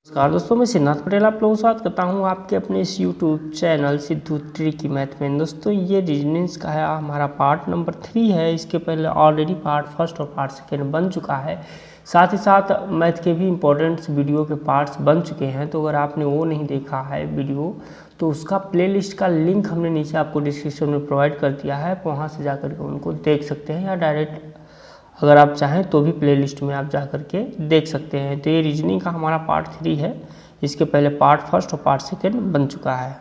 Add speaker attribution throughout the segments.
Speaker 1: नमस्कार दोस्तों, मैं सिद्धार्थ पटेल आप लोगों को स्वागत करता हूं आपके अपने इस YouTube channel Sidhu tricky math में। दोस्तों ये रीजनिंग्स का है हमारा पार्ट नंबर 3 है। इसके पहले ऑलरेडी पार्ट फर्स्ट और पार्ट सेकेंड बन चुका है। साथ ही साथ मैथ के भी इम्पोर्टेंट्स वीडियो के पार्ट्स बन चुके हैं। तो अगर आपने वो नहीं देखा है वीडियो तो उसका प्लेलिस्ट का लिंक हमने नीचे आपको डिस्क्रिप्शन में प्रोवाइड कर दिया है। वहाँ से जा कर के उनको देख सकते हैं या डायरेक्ट अगर आप चाहें तो भी प्लेलिस्ट में आप जा कर के देख सकते हैं। तो ये रीजनिंग का हमारा पार्ट 3 है। इसके पहले पार्ट फर्स्ट और पार्ट सेकेंड बन चुका है।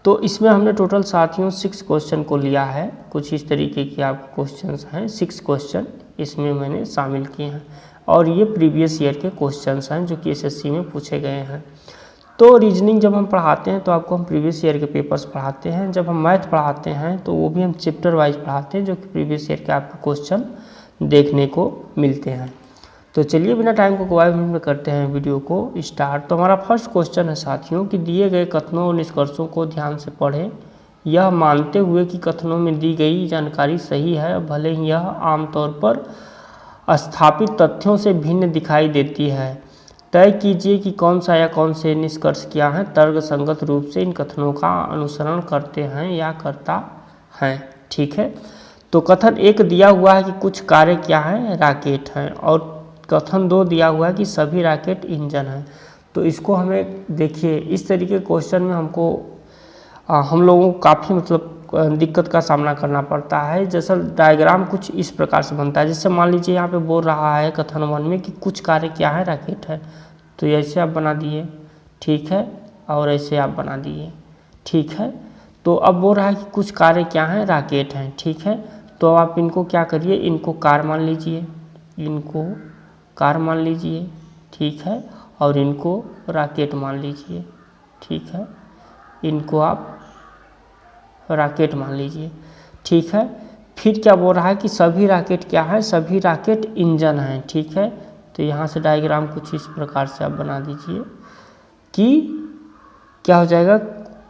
Speaker 1: तो इसमें हमने टोटल साथियों 6 क्वेश्चन को लिया है। कुछ इस तरीके की आपके क्वेश्चंस हैं, 6 क्वेश्चन इसमें मैंने शामिल किए हैं और ये प्रीवियस ईयर के क्वेश्चंस हैं जो कि एसएससी में पूछे गए हैं। तो रीजनिंग जब हम पढ़ाते हैं तो आपको हम प्रीवियस ईयर के पेपर्स पढ़ाते हैं। जब हम मैथ पढ़ाते हैं तो वो भी हम चैप्टर वाइज पढ़ाते हैं जो कि प्रीवियस ईयर के आपके क्वेश्चन देखने को मिलते हैं। तो चलिए बिना टाइम को गवाए में करते हैं वीडियो को स्टार्ट। तो हमारा फर्स्ट क्वेश्चन है साथियों कि दिए गए कथनों और निष्कर्षों को ध्यान से पढ़ें, यह मानते हुए कि कथनों में दी गई जानकारी सही है भले ही यह आमतौर पर स्थापित तथ्यों से भिन्न दिखाई देती है। तय कीजिए कि कौन सा या कौन से निष्कर्ष क्या हैं तर्क संगत रूप से इन कथनों का अनुसरण करते हैं या करता है। ठीक है, तो कथन 1 दिया हुआ है कि कुछ कार्य क्या है, रॉकेट हैं, और कथन 2 दिया हुआ है कि सभी रॉकेट इंजन हैं। तो इसको हमें देखिए इस तरीके के क्वेश्चन में हमको हम लोगों को काफ़ी दिक्कत का सामना करना पड़ता है। जैसा डायग्राम कुछ इस प्रकार से बनता है। जैसे मान लीजिए यहाँ पे बोल रहा है कथन 1 में कि कुछ कार्य क्या है, रॉकेट है। तो ऐसे आप बना दिए, ठीक है, और ऐसे आप बना दिए, ठीक है। तो अब बोल रहा है कि कुछ कार्य क्या है, रॉकेट हैं, ठीक है। तो आप इनको क्या करिए, इनको कार मान लीजिए, इनको कार मान लीजिए, ठीक है, और इनको रॉकेट मान लीजिए, ठीक है, इनको आप रॉकेट मान लीजिए, ठीक है। फिर क्या बोल रहा है कि सभी रॉकेट क्या है, सभी रॉकेट इंजन हैं, ठीक है। तो यहाँ से डायग्राम कुछ इस प्रकार से आप बना दीजिए कि क्या हो जाएगा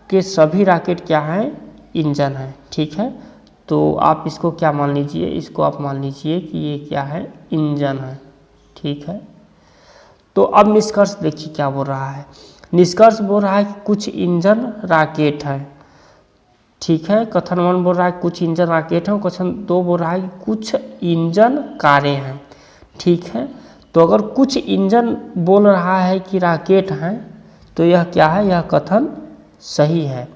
Speaker 1: कि सभी रॉकेट क्या है, इंजन है, ठीक है। तो आप इसको क्या मान लीजिए, इसको आप मान लीजिए कि ये क्या है, इंजन है, ठीक है। तो अब निष्कर्ष देखिए क्या बोल रहा है। निष्कर्ष बोल रहा है कि कुछ इंजन रॉकेट है, ठीक है। कथन 1 बोल रहा है कुछ इंजन रॉकेट है, कथन 2 बोल रहा है कि कुछ इंजन कारें हैं, ठीक है। तो अगर कुछ इंजन बोल रहा है कि रॉकेट हैं तो यह क्या है, यह कथन सही है।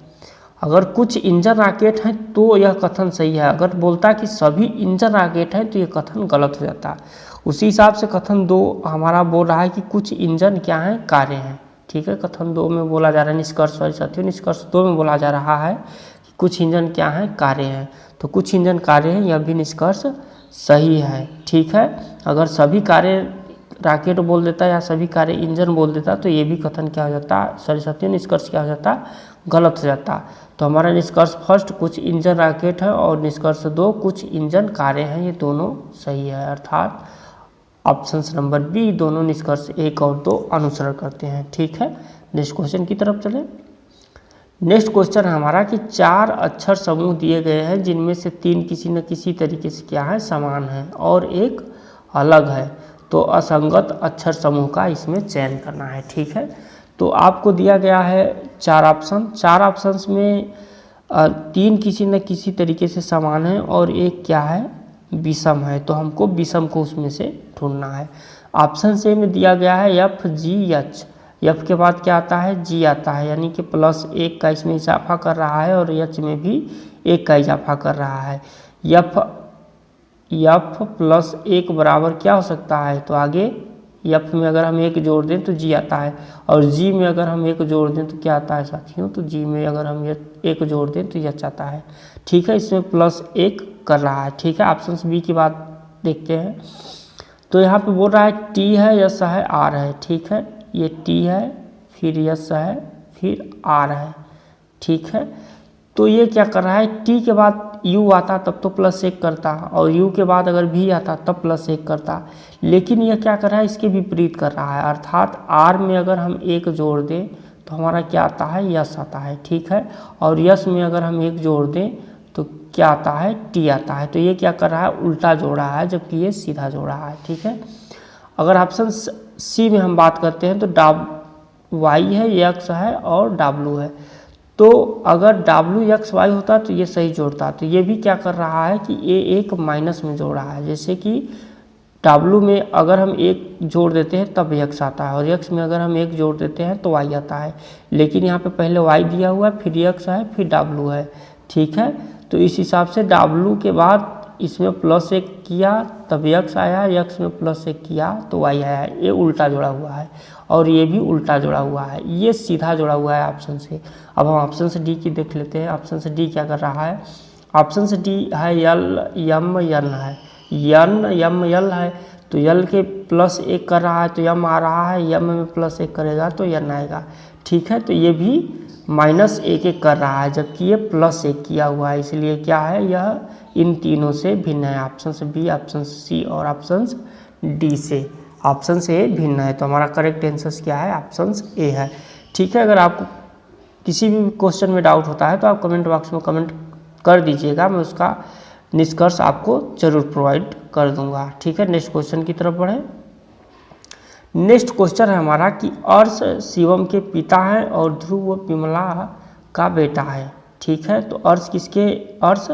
Speaker 1: अगर कुछ इंजन रॉकेट हैं तो यह कथन सही है। अगर बोलता है कि सभी इंजन रॉकेट हैं तो यह कथन गलत हो जाता है। उसी हिसाब से कथन 2 हमारा बोल रहा है कि कुछ इंजन क्या हैं, कारें हैं, ठीक है। कथन 2 में बोला जा रहा है, निष्कर्ष वाले साथियों निष्कर्ष 2 में बोला जा रहा है कि कुछ इंजन क्या हैं, कारें हैं। तो कुछ इंजन कारें हैं, यह भी निष्कर्ष सही है, ठीक है। अगर सभी कारें रॉकेट बोल देता या सभी कारें इंजन बोल देता तो ये भी कथन क्या हो जाता, सॉरी साथियों निष्कर्ष क्या हो जाता, गलत हो जाता। तो हमारा निष्कर्ष फर्स्ट कुछ इंजन रॉकेट है और निष्कर्ष 2 कुछ इंजन कारें हैं, ये दोनों सही है। अर्थात ऑप्शन नंबर बी दोनों निष्कर्ष 1 और 2 अनुसरण करते हैं, ठीक है। नेक्स्ट क्वेश्चन की तरफ चले। नेक्स्ट क्वेश्चन है हमारा कि 4 अक्षर समूह दिए गए हैं जिनमें से 3 किसी न किसी तरीके से क्या है, समान है और एक अलग है। तो असंगत अक्षर समूह का इसमें चयन करना है, ठीक है। तो आपको दिया गया है 4 ऑप्शन। 4 ऑप्शंस में 3 किसी न किसी तरीके से समान है और एक क्या है, विषम है। तो हमको विषम को उसमें से ढूंढना है। ऑप्शन से में दिया गया है FGH। F के बाद क्या आता है, G आता है, यानी कि +1 का इसमें इजाफा कर रहा है और H में भी 1 का इजाफा कर रहा है। F +1 बराबर क्या हो सकता है, तो आगे F में अगर हम 1 जोड़ दें तो G आता है और G में अगर हम 1 जोड़ दें तो क्या आता है साथियों, तो G में अगर हम 1 जोड़ दें तो H आता है, ठीक है। इसमें +1 कर रहा है, ठीक है। ऑप्शन बी की बात देखते हैं। तो यहाँ पे बोल रहा है T है, S है, R है, ठीक है। ये T है, फिर S है, फिर R है, ठीक है। तो ये क्या कर रहा है, T के बाद U आता तब तो +1 करता और U के बाद अगर V आता तब +1 करता, लेकिन यह क्या कर रहा है, इसके विपरीत कर रहा है। अर्थात R में अगर हम 1 जोड़ दें तो हमारा क्या आता है, यस आता है, ठीक है। और यस में अगर हम 1 जोड़ दें तो क्या आता है, T आता है। तो ये क्या कर रहा है, उल्टा जोड़ रहा है जबकि ये सीधा जोड़ रहा है, ठीक है। अगर ऑप्शन सी में हम बात करते हैं तो वाई है, एक्स है और डब्लू है। तो अगर डब्लू एक्स वाई होता तो ये सही जोड़ता। तो ये भी क्या कर रहा है कि ये एक माइनस में जोड़ रहा है। जैसे कि डब्लू में अगर हम एक जोड़ देते हैं तब एक्स आता है, और एक्स में अगर हम एक जोड़ देते हैं तो वाई आता है। लेकिन यहाँ पे पहले वाई दिया हुआ है, फिर एक्स है, फिर डब्लू है। ठीक है, तो इस हिसाब से डब्लू के बाद इसमें प्लस एक किया तब एक्स आया, एक्स में प्लस एक किया तो वाई आया। ये उल्टा जुड़ा हुआ है और ये भी उल्टा जुड़ा हुआ है, ये सीधा जुड़ा हुआ है ऑप्शन से। अब हम ऑप्शन से डी की देख लेते हैं। ऑप्शन से डी क्या कर रहा है? ऑप्शन से डी है यल यम यल है, यन यम यल है, तो यल के प्लस एक कर रहा है तो यम आ रहा है, यम में प्लस एक करेगा तो यन आएगा। ठीक है, तो ये भी माइनस एक एक कर रहा है जबकि ये प्लस एक किया हुआ है, इसलिए क्या है, यह इन तीनों से भिन्न है। ऑप्शन से बी, ऑप्शन सी और ऑप्शन डी से, ऑप्शन से भिन्न है। तो हमारा करेक्ट आंसर क्या है? ऑप्शन ए है। ठीक है, अगर आपको किसी भी क्वेश्चन में डाउट होता है तो आप कमेंट बॉक्स में कमेंट कर दीजिएगा, मैं उसका निष्कर्ष आपको जरूर प्रोवाइड कर दूंगा। ठीक है, नेक्स्ट क्वेश्चन की तरफ बढ़े। नेक्स्ट क्वेश्चन है हमारा कि अर्श शिवम के पिता हैं और ध्रुव विमला का बेटा है। ठीक है, तो अर्श किसके? अर्श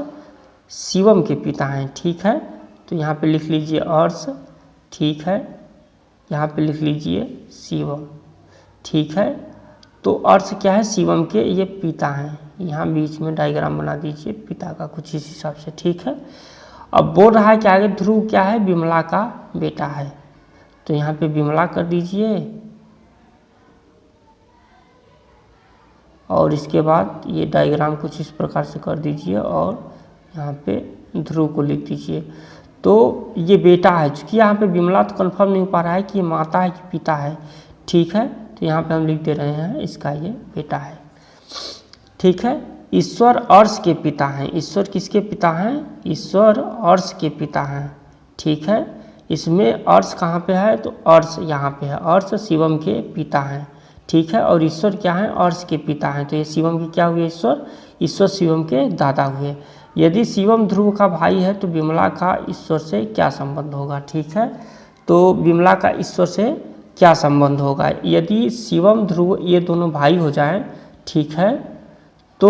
Speaker 1: शिवम के पिता हैं। ठीक है, तो यहाँ पे लिख लीजिए अर्श। ठीक है, यहाँ पे लिख लीजिए शिवम। ठीक है, तो अर्श क्या है? शिवम के ये पिता हैं। यहाँ बीच में डायग्राम बना दीजिए पिता का कुछ इस हिसाब से। ठीक है, अब बोल रहा है कि आगे ध्रुव क्या है? विमला का बेटा है, तो यहाँ पे विमला कर दीजिए और इसके बाद ये डायग्राम कुछ इस प्रकार से कर दीजिए और यहाँ पे ध्रुव को लिख दीजिए। तो ये बेटा है, चूँकि यहाँ पे विमला तो कंफर्म नहीं हो पा रहा है कि ये माता है कि पिता है। ठीक है, तो यहाँ पे हम लिख दे रहे हैं इसका ये बेटा है। ठीक है, ईश्वर अर्श के पिता हैं। ईश्वर किसके पिता हैं? ईश्वर अर्श के पिता हैं। ठीक है, इसमें अर्श कहाँ पे है? तो अर्श यहाँ पे है, अर्श शिवम के पिता हैं। ठीक है, और ईश्वर क्या है? अर्श के पिता हैं। तो ये शिवम के क्या हुए? ईश्वर। ईश्वर शिवम के दादा हुए। यदि शिवम ध्रुव का भाई है तो विमला का ईश्वर से क्या संबंध होगा? ठीक है, तो विमला का ईश्वर से क्या संबंध होगा? यदि शिवम ध्रुव ये दोनों भाई हो जाएं, ठीक है, तो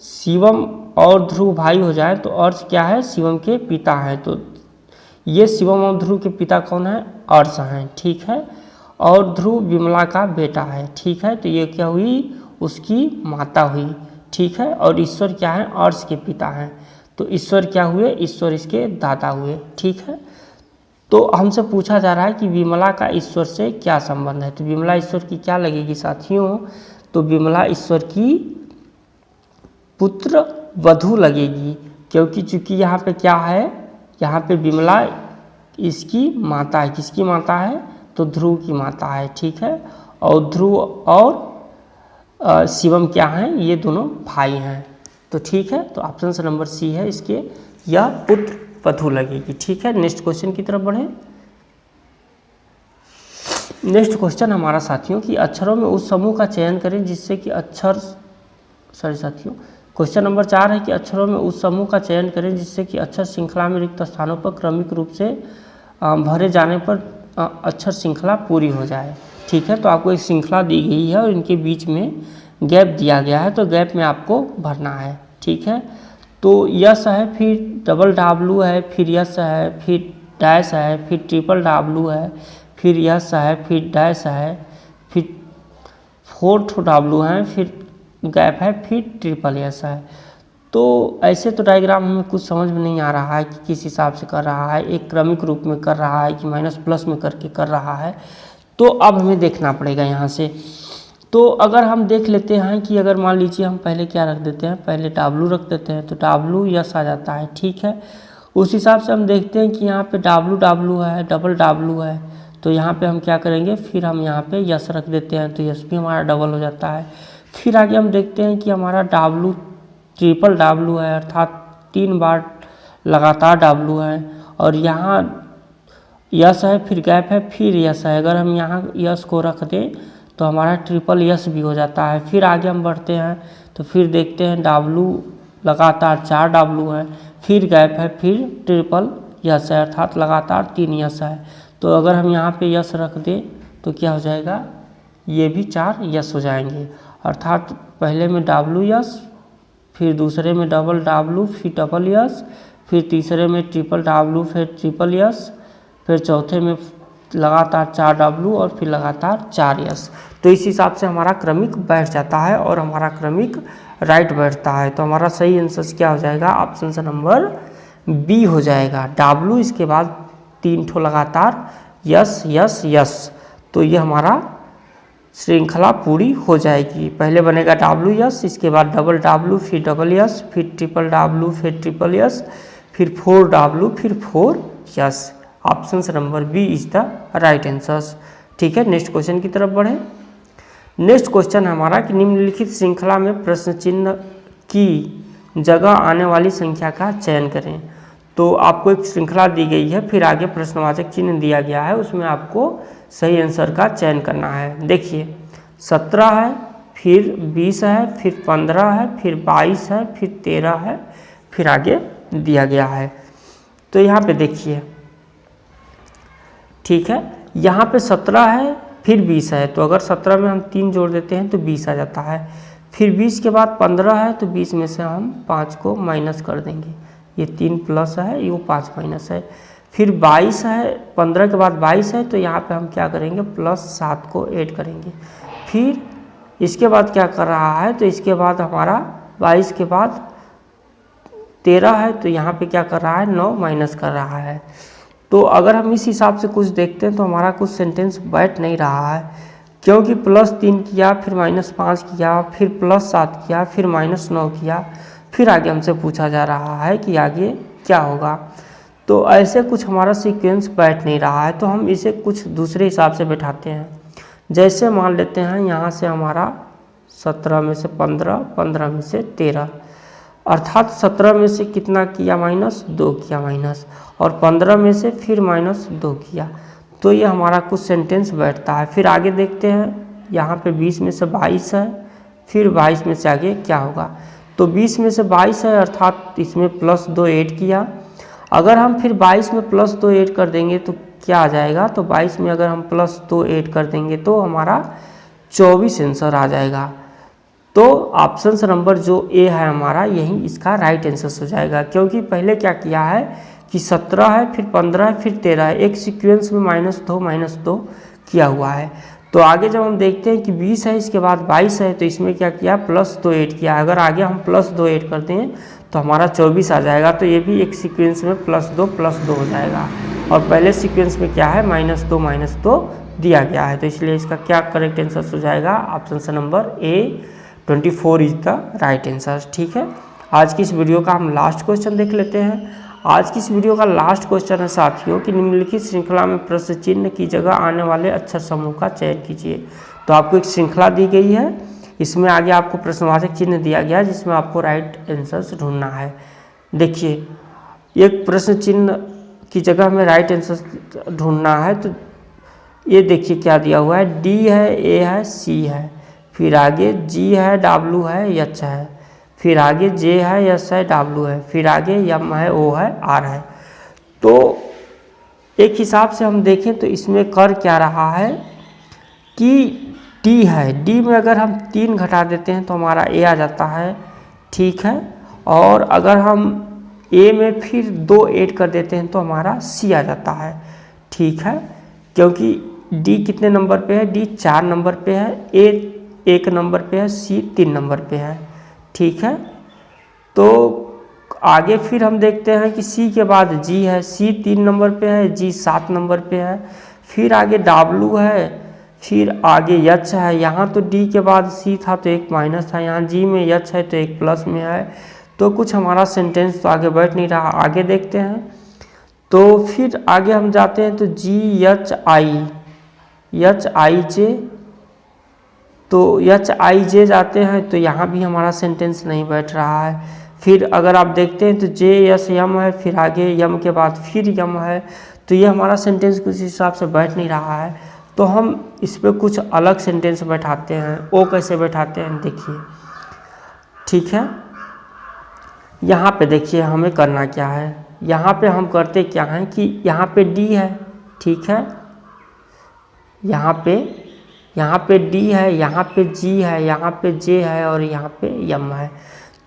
Speaker 1: शिवम और ध्रुव भाई हो जाए तो अर्श क्या है? शिवम के पिता हैं। तो ये शिवम और ध्रुव के पिता कौन है? अर्श हैं। ठीक है, और ध्रुव विमला का बेटा है। ठीक है, तो ये क्या हुई? उसकी माता हुई। ठीक है, और ईश्वर क्या है? अर्श के पिता हैं। तो ईश्वर क्या हुए? ईश्वर इसके दादा हुए। ठीक है, तो हमसे पूछा जा रहा है कि विमला का ईश्वर से क्या संबंध है। तो विमला ईश्वर की क्या लगेगी साथियों? तो विमला ईश्वर की पुत्र वधू लगेगी, क्योंकि चूंकि यहाँ पे क्या है? यहाँ पे विमला इसकी माता है। किसकी माता है? तो ध्रुव की माता है। ठीक है, और ध्रुव और शिवम क्या हैं? ये दोनों भाई हैं। तो ठीक है, तो ऑप्शन से नंबर सी है इसके, यह पुत्र वधू लगेगी। ठीक है, नेक्स्ट क्वेश्चन की तरफ बढ़े। नेक्स्ट क्वेश्चन हमारा साथियों कि अक्षरों में उस समूह का चयन करें जिससे कि अक्षर साथियों क्वेश्चन नंबर 4 है कि अक्षरों में उस समूह का चयन करें जिससे कि अक्षर श्रृंखला में रिक्त स्थानों पर क्रमिक रूप से भरे जाने पर अक्षर श्रृंखला पूरी हो जाए। ठीक है, तो आपको एक श्रृंखला दी गई है और इनके बीच में गैप दिया गया है, तो गैप में आपको भरना है। ठीक है, तो यस है, फिर डबल डब्लू है, फिर यस है, फिर डैश है, फिर ट्रिपल डब्लू है, फिर यस है, फिर डैश है, फिर 4 डब्लू है, फिर गैप है, फिर ट्रिपल यस है। तो ऐसे तो डायग्राम हमें कुछ समझ में नहीं आ रहा है कि किस हिसाब से कर रहा है, एक क्रमिक रूप में कर रहा है कि माइनस प्लस में करके कर रहा है। तो अब हमें देखना पड़ेगा यहाँ से। तो अगर हम देख लेते हैं कि अगर मान लीजिए हम पहले क्या रख देते हैं, पहले डब्लू रख देते हैं तो डब्लू यस आ जाता है। ठीक है, उस हिसाब से हम देखते हैं कि यहाँ पे डब्लू डब्लू है, डबल डब्लू है, तो यहाँ पे हम क्या करेंगे, फिर हम यहाँ पे यस रख देते हैं तो यस भी हमारा डबल हो जाता है। फिर आगे हम देखते हैं कि हमारा डब्लू ट्रिपल डब्लू है, अर्थात 3 बार लगातार डब्लू है, और यहाँ यस है, फिर गैप है, फिर यस है। अगर हम यहाँ यस को रख दें तो हमारा ट्रिपल यस भी हो जाता है। फिर आगे हम बढ़ते हैं तो फिर देखते हैं डब्लू लगातार 4 डब्लू है, फिर गैप है, फिर ट्रिपल यस है, अर्थात लगातार 3 यस है। तो अगर हम यहाँ पे यस रख दें तो क्या हो जाएगा, ये भी 4 यस हो जाएंगे। अर्थात पहले में डब्ल्यू यस, फिर दूसरे में डबल डब्ल्यू, फिर डबल यस, फिर तीसरे में ट्रिपल डब्ल्यू, फिर ट्रिपल यस, फिर चौथे में लगातार 4 डब्ल्यू और फिर लगातार 4 यस। तो इस हिसाब से हमारा क्रमिक बैठ जाता है और हमारा क्रमिक राइट बैठता है। तो हमारा सही आंसर क्या हो जाएगा? ऑप्शन नंबर बी हो जाएगा। डब्ल्यू इसके बाद 3 ठो लगातार यस यस यस, तो ये हमारा श्रृंखला पूरी हो जाएगी। पहले बनेगा डब्ल्यू यस, इसके बाद डबल डब्ल्यू, फिर डबल यस, फिर ट्रिपल डब्ल्यू, फिर ट्रिपल यस, फिर 4 डब्ल्यू, फिर 4 S. Option number B is the right answer. ठीक है, नेक्स्ट क्वेश्चन की तरफ बढ़े। नेक्स्ट क्वेश्चन हमारा कि निम्नलिखित श्रृंखला में प्रश्न चिन्ह की जगह आने वाली संख्या का चयन करें। तो आपको एक श्रृंखला दी गई है, फिर आगे प्रश्नवाचक चिन्ह दिया गया है, उसमें आपको सही आंसर का चयन करना है। देखिए 17 है, फिर 20 है, फिर 15 है, फिर 22 है, फिर 13 है, फिर आगे दिया गया है। तो यहाँ पे देखिए, ठीक है, यहाँ पे 17 है, फिर 20 है, तो अगर 17 में हम 3 जोड़ देते हैं तो 20 आ जाता है। फिर 20 के बाद 15 है, तो 20 में से हम 5 को माइनस कर देंगे, ये 3 प्लस है, ये 5 माइनस है। फिर 22 है, 15 के बाद 22 है, तो यहाँ पे हम क्या करेंगे? प्लस 7 को ऐड करेंगे। फिर इसके बाद क्या कर रहा है? तो इसके बाद हमारा 22 के बाद 13 है, तो यहाँ पे क्या कर रहा है? 9 माइनस कर रहा है। तो अगर हम इस हिसाब से कुछ देखते हैं तो हमारा कुछ सेंटेंस बैठ नहीं रहा है, क्योंकि +3 किया, फिर -5 किया, फिर +7 किया, फिर -9 किया, फिर आगे हमसे पूछा जा रहा है कि आगे क्या होगा। तो ऐसे कुछ हमारा सीक्वेंस बैठ नहीं रहा है, तो हम इसे कुछ दूसरे हिसाब से बैठाते हैं। जैसे मान लेते हैं यहाँ से हमारा 17 में से 15, 15 में से 13, अर्थात 17 में से कितना किया? -2 किया माइनस, और 15 में से फिर -2 किया। तो ये हमारा कुछ सेंटेंस बैठता है। फिर आगे देखते हैं, यहाँ पे 20 में से 22 है, फिर 22 में से आगे क्या होगा? तो 20 में से 22 है, अर्थात इसमें +2 ऐड किया। अगर हम फिर 22 में +2 ऐड कर देंगे तो क्या आ जाएगा? तो 22 में अगर हम +2 ऐड कर देंगे तो हमारा 24 आंसर आ जाएगा। तो ऑप्शन नंबर जो ए है हमारा, यही इसका राइट आंसर हो जाएगा। क्योंकि पहले क्या किया है कि 17 है, फिर 15 है, फिर 13 है, एक सीक्वेंस में -2 किया हुआ है। तो आगे जब हम देखते हैं कि 20 है, इसके बाद 22 है, तो इसमें क्या किया? +2 ऐड किया। अगर आगे हम +2 ऐड करते हैं तो हमारा 24 आ जाएगा। तो ये भी एक सीक्वेंस में +2 हो जाएगा, और पहले सीक्वेंस में क्या है? -2 दिया गया है। तो इसलिए इसका क्या करेक्ट आंसर हो जाएगा? Option number A 24 is the right answer. ठीक है, आज की इस वीडियो का हम लास्ट क्वेश्चन देख लेते हैं। आज की इस वीडियो का लास्ट क्वेश्चन है साथियों कि निम्नलिखित श्रृंखला में प्रश्न चिन्ह की जगह आने वाले अक्षर समूह का चयन कीजिए। तो आपको एक श्रृंखला दी गई है, इसमें आगे आपको प्रश्नवाचक चिन्ह दिया गया है, जिसमें आपको राइट आंसर ढूंढना है। देखिए, एक प्रश्न चिन्ह की जगह में राइट आंसर ढूंढना है। तो ये देखिए क्या दिया हुआ है, डी है, ए है, सी है, फिर आगे जी है, डब्ल्यू है, एच है, फिर आगे जे है, एस है, डब्ल्यू है, फिर आगे एम है, ओ है, आर है। तो एक हिसाब से हम देखें तो इसमें कर क्या रहा है कि डी है, डी में अगर हम 3 घटा देते हैं तो हमारा ए आ जाता है। ठीक है, और अगर हम ए में फिर 2 ऐड कर देते हैं तो हमारा सी आ जाता है। ठीक है, क्योंकि डी कितने नंबर पे है? डी 4 नंबर पे है, ए 1 नंबर पे है, सी 3 नंबर पे है। ठीक है, तो आगे फिर हम देखते हैं कि सी के बाद जी है, सी 3 नंबर पे है, जी 7 नंबर पे है, फिर आगे डब्ल्यू है, फिर आगे एच है। यहाँ तो डी के बाद सी था तो एक माइनस था, यहाँ जी में एच है तो एक प्लस में है। तो कुछ हमारा सेंटेंस तो आगे बैठ नहीं रहा। आगे देखते हैं, तो फिर आगे हम जाते हैं तो जी एच आई जे, तो एच आई जे जाते हैं तो यहाँ भी हमारा सेंटेंस नहीं बैठ रहा है। फिर अगर आप देखते हैं तो जे एस यम है, फिर आगे यम के बाद फिर यम है, तो ये हमारा सेंटेंस कुछ हिसाब से बैठ नहीं रहा है। तो हम इस पर कुछ अलग सेंटेंस बैठाते हैं। ओ कैसे बैठाते हैं देखिए। ठीक है, यहाँ पे देखिए हमें करना क्या है। यहाँ पे हम करते क्या हैं कि यहाँ पे डी है, ठीक है, यहाँ पे यहाँ पे D है, यहाँ पे G है, यहाँ पे J है और यहाँ पे M है।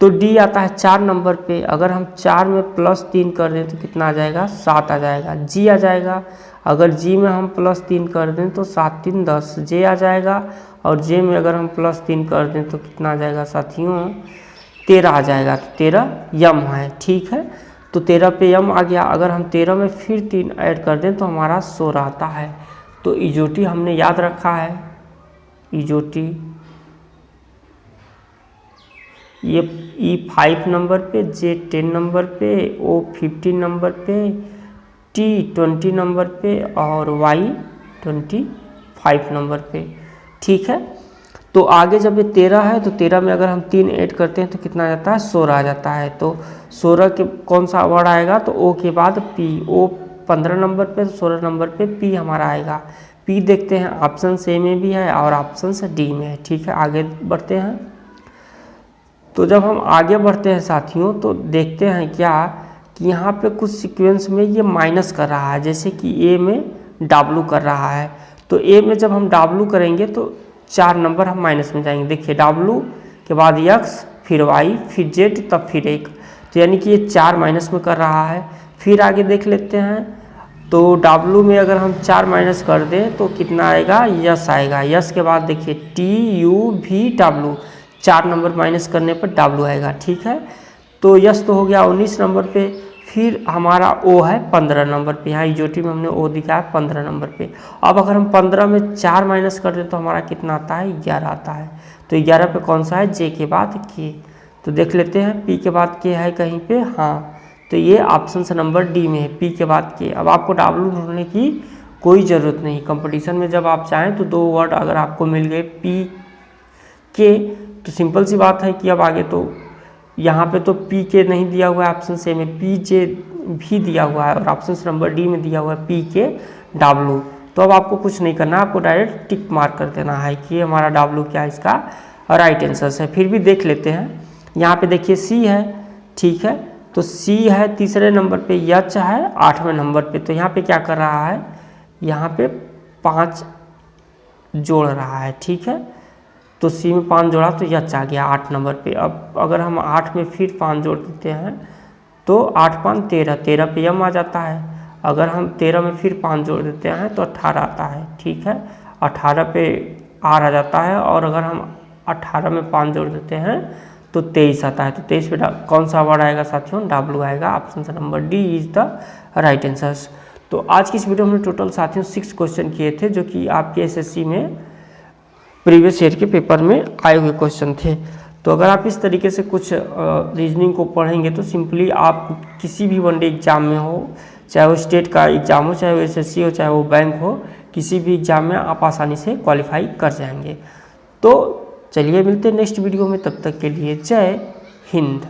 Speaker 1: तो D आता है 4 नंबर पे। अगर हम 4 में +3 कर दें तो कितना आ जाएगा, 7 आ जाएगा। G आ जाएगा, अगर G में हम +3 कर दें तो 7 3 10, J आ जाएगा। और J में अगर हम +3 कर दें तो कितना आ जाएगा साथियों, 13 आ जाएगा। तो 13 M है, ठीक है। तो 13 पे M आ गया। अगर हम 13 में फिर 3 ऐड कर दें तो हमारा 16 आता है। तो इजोटी हमने याद रखा है, इजोटी ये E5 नंबर पे, J 10 नंबर पे, O 15 नंबर पे, T 20 नंबर पे और Y 25 नंबर पे, ठीक है। तो आगे जब ये 13 है तो 13 में अगर हम 3 ऐड करते हैं तो कितना आ जाता है, 16 आ जाता है। तो 16 के कौन सा वर्ड आएगा, तो O के बाद P, O 15 नंबर पे, 16 नंबर पे P हमारा आएगा। P देखते हैं ऑप्शन ए में भी है और ऑप्शन डी में है, ठीक है। आगे बढ़ते हैं। तो जब हम आगे बढ़ते हैं साथियों तो देखते हैं क्या कि यहाँ पे कुछ सीक्वेंस में ये माइनस कर रहा है, जैसे कि A में W कर रहा है। तो A में जब हम W करेंगे तो 4 नंबर हम माइनस में जाएंगे। देखिए W के बाद X, फिर Y, फिर Z, तब फिर 1। तो यानी कि ये 4 माइनस में कर रहा है। फिर आगे देख लेते हैं। तो W में अगर हम 4 माइनस कर दें तो कितना आएगा, यस आएगा। यस के बाद देखिए TUVW, 4 नंबर माइनस करने पर W आएगा, ठीक है। तो यस तो हो गया 19 नंबर पे। फिर हमारा O है 15 नंबर पे, यहाँ इजोटी में हमने O दिखाया 15 नंबर पे। अब अगर हम 15 में 4 माइनस कर दें तो हमारा कितना आता है, 11 आता है। तो 11 पे कौन सा है, J के बाद K। तो देख लेते हैं P के बाद K है कहीं पे, हाँ। तो ये ऑप्शन से नंबर डी में है, P के बाद K। अब आपको W ढूंढने की कोई ज़रूरत नहीं। कंपटीशन में जब आप चाहें तो 2 वर्ड अगर आपको मिल गए P K तो सिंपल सी बात है कि अब आगे तो यहाँ पे तो P K नहीं दिया हुआ है, ऑप्शन से में P J भी दिया हुआ है और ऑप्शन से नंबर डी में दिया हुआ है P K W। तो अब आपको कुछ नहीं करना, आपको डायरेक्ट टिक मार्क कर देना है कि हमारा W क्या इसका राइट आंसर है। फिर भी देख लेते हैं। यहाँ पे देखिए C है, ठीक है। तो C है तीसरे नंबर पे, H है 8वें नंबर पे। तो यहाँ पे क्या कर रहा है, यहाँ पे 5 जोड़ रहा है, ठीक है। तो C में 5 जोड़ा तो H आ गया 8 नंबर पे। अब अगर हम 8 में फिर 5 जोड़ देते हैं तो 8 5 13, 13 पे M आ जाता है। अगर हम 13 में फिर 5 जोड़ देते हैं तो 18 आता है, ठीक है। 18 पे R आ जाता है और अगर हम 18 में 5 जोड़ देते हैं तो 23 आता है। तो 23 पे कौन सा वर्ड आएगा साथियों, W आएगा। ऑप्शन से number D is the right answer. तो आज की इस वीडियो में टोटल साथियों 6 क्वेश्चन किए थे जो कि आपके SSC में प्रीवियस ईयर के पेपर में आए हुए क्वेश्चन थे। तो अगर आप इस तरीके से कुछ रीजनिंग को पढ़ेंगे तो सिंपली आप किसी भी वनडे एग्जाम में हो, चाहे वो स्टेट का एग्जाम हो, चाहे वो SSC हो, चाहे वो बैंक हो, किसी भी एग्जाम में आप आसानी से क्वालिफाई कर जाएंगे। तो चलिए मिलते हैं नेक्स्ट वीडियो में, तब तक के लिए जय हिंद।